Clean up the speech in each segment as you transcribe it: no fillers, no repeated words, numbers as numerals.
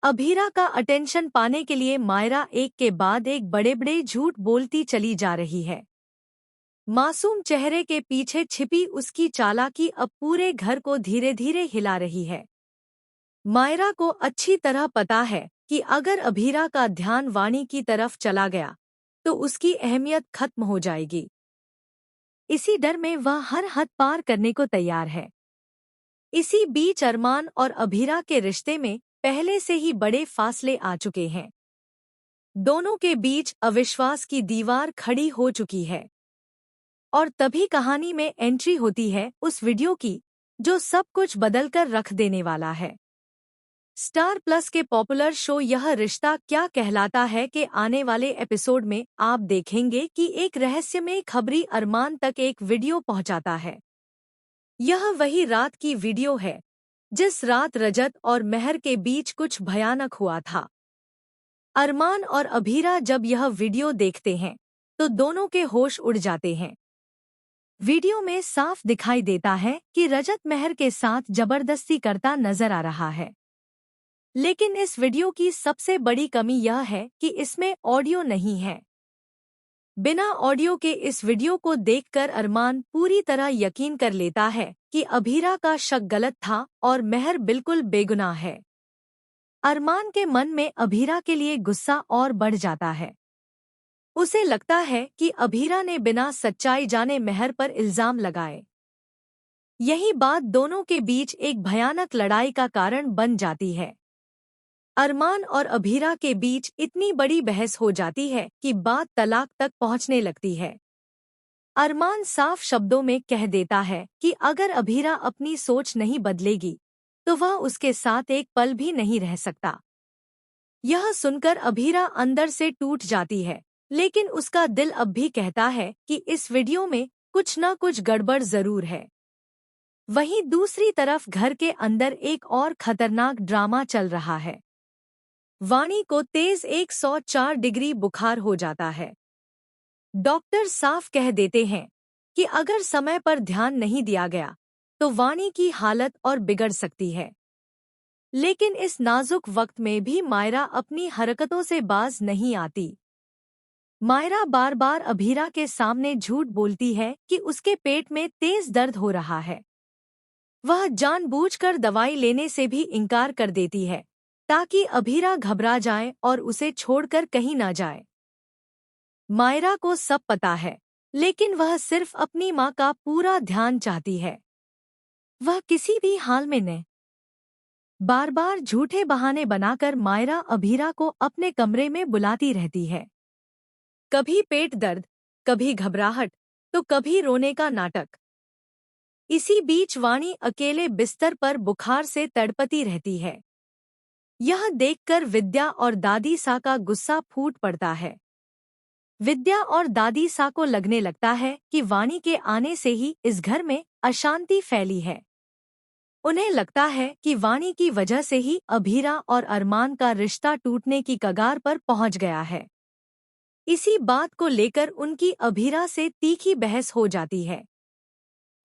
अभीरा का अटेंशन पाने के लिए मायरा एक के बाद एक बड़े बड़े झूठ बोलती चली जा रही है। मासूम चेहरे के पीछे छिपी उसकी चालाकी अब पूरे घर को धीरे धीरे हिला रही है। मायरा को अच्छी तरह पता है कि अगर अभीरा का ध्यान वाणी की तरफ चला गया तो उसकी अहमियत खत्म हो जाएगी। इसी डर में वह हर हद पार करने को तैयार है। इसी बीच अरमान और अभीरा के रिश्ते में पहले से ही बड़े फासले आ चुके हैं। दोनों के बीच अविश्वास की दीवार खड़ी हो चुकी है। और तभी कहानी में एंट्री होती है उस वीडियो की जो सब कुछ बदलकर रख देने वाला है। स्टार प्लस के पॉपुलर शो यह रिश्ता क्या कहलाता है के आने वाले एपिसोड में आप देखेंगे कि एक रहस्यमय खबरी अरमान तक एक वीडियो पहुंचाता है। यह वही रात की वीडियो है जिस रात रजत और मेहर के बीच कुछ भयानक हुआ था। अरमान और अभीरा जब यह वीडियो देखते हैं तो दोनों के होश उड़ जाते हैं। वीडियो में साफ दिखाई देता है कि रजत मेहर के साथ जबरदस्ती करता नजर आ रहा है। लेकिन इस वीडियो की सबसे बड़ी कमी यह है कि इसमें ऑडियो नहीं है। बिना ऑडियो के इस वीडियो को देखकर अरमान पूरी तरह यकीन कर लेता है कि अभीरा का शक गलत था और मेहर बिल्कुल बेगुनाह है। अरमान के मन में अभीरा के लिए गुस्सा और बढ़ जाता है। उसे लगता है कि अभीरा ने बिना सच्चाई जाने मेहर पर इल्जाम लगाए। यही बात दोनों के बीच एक भयानक लड़ाई का कारण बन जाती है। अरमान और अभीरा के बीच इतनी बड़ी बहस हो जाती है कि बात तलाक तक पहुंचने लगती है। अरमान साफ शब्दों में कह देता है कि अगर अभीरा अपनी सोच नहीं बदलेगी तो वह उसके साथ एक पल भी नहीं रह सकता। यह सुनकर अभीरा अंदर से टूट जाती है, लेकिन उसका दिल अब भी कहता है कि इस वीडियो में कुछ न कुछ गड़बड़ जरूर है। वहीं दूसरी तरफ घर के अंदर एक और खतरनाक ड्रामा चल रहा है। वाणी को तेज 104 डिग्री बुखार हो जाता है। डॉक्टर साफ कह देते हैं कि अगर समय पर ध्यान नहीं दिया गया तो वाणी की हालत और बिगड़ सकती है। लेकिन इस नाजुक वक्त में भी मायरा अपनी हरकतों से बाज नहीं आती। मायरा बार बार अभीरा के सामने झूठ बोलती है कि उसके पेट में तेज दर्द हो रहा है। वह जानबूझकर दवाई लेने से भी इनकार कर देती है ताकि अभीरा घबरा जाए और उसे छोड़कर कहीं ना जाए। मायरा को सब पता है, लेकिन वह सिर्फ अपनी माँ का पूरा ध्यान चाहती है। वह किसी भी हाल में न बार बार झूठे बहाने बनाकर मायरा अभीरा को अपने कमरे में बुलाती रहती है। कभी पेट दर्द, कभी घबराहट, तो कभी रोने का नाटक। इसी बीच वाणी अकेले बिस्तर पर बुखार से तड़पती रहती है। यह देखकर विद्या और दादी सा का गुस्सा फूट पड़ता है। विद्या और दादी सा को लगने लगता है कि वाणी के आने से ही इस घर में अशांति फैली है। उन्हें लगता है कि वाणी की वजह से ही अभीरा और अरमान का रिश्ता टूटने की कगार पर पहुंच गया है। इसी बात को लेकर उनकी अभीरा से तीखी बहस हो जाती है।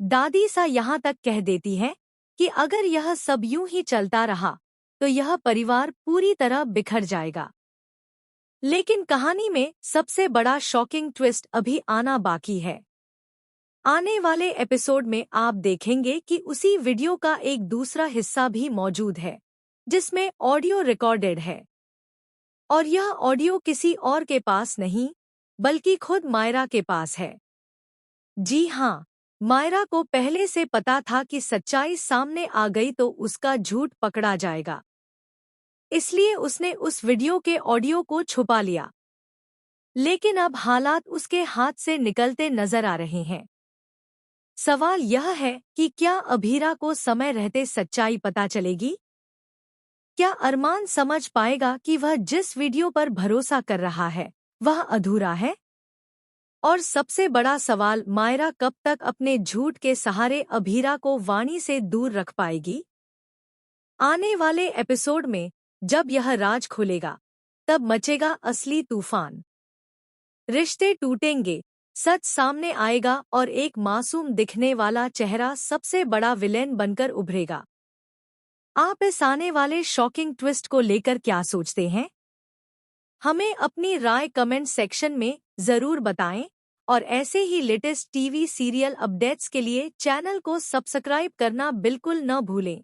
दादी सा यहाँ तक कह देती है कि अगर यह सब यूं ही चलता रहा तो यह परिवार पूरी तरह बिखर जाएगा। लेकिन कहानी में सबसे बड़ा शॉकिंग ट्विस्ट अभी आना बाकी है। आने वाले एपिसोड में आप देखेंगे कि उसी वीडियो का एक दूसरा हिस्सा भी मौजूद है जिसमें ऑडियो रिकॉर्डेड है। और यह ऑडियो किसी और के पास नहीं बल्कि खुद मायरा के पास है। जी हाँ, मायरा को पहले से पता था कि सच्चाई सामने आ गई तो उसका झूठ पकड़ा जाएगा। इसलिए उसने उस वीडियो के ऑडियो को छुपा लिया। लेकिन अब हालात उसके हाथ से निकलते नजर आ रहे हैं। सवाल यह है कि क्या अभीरा को समय रहते सच्चाई पता चलेगी? क्या अरमान समझ पाएगा कि वह जिस वीडियो पर भरोसा कर रहा है वह अधूरा है? और सबसे बड़ा सवाल, मायरा कब तक अपने झूठ के सहारे अभीरा को वाणी से दूर रख पाएगी? आने वाले एपिसोड में जब यह राज खुलेगा तब मचेगा असली तूफान। रिश्ते टूटेंगे, सच सामने आएगा और एक मासूम दिखने वाला चेहरा सबसे बड़ा विलेन बनकर उभरेगा। आप इस आने वाले शॉकिंग ट्विस्ट को लेकर क्या सोचते हैं? हमें अपनी राय कमेंट सेक्शन में जरूर बताएं और ऐसे ही लेटेस्ट टीवी सीरियल अपडेट्स के लिए चैनल को सब्सक्राइब करना बिल्कुल न भूलें।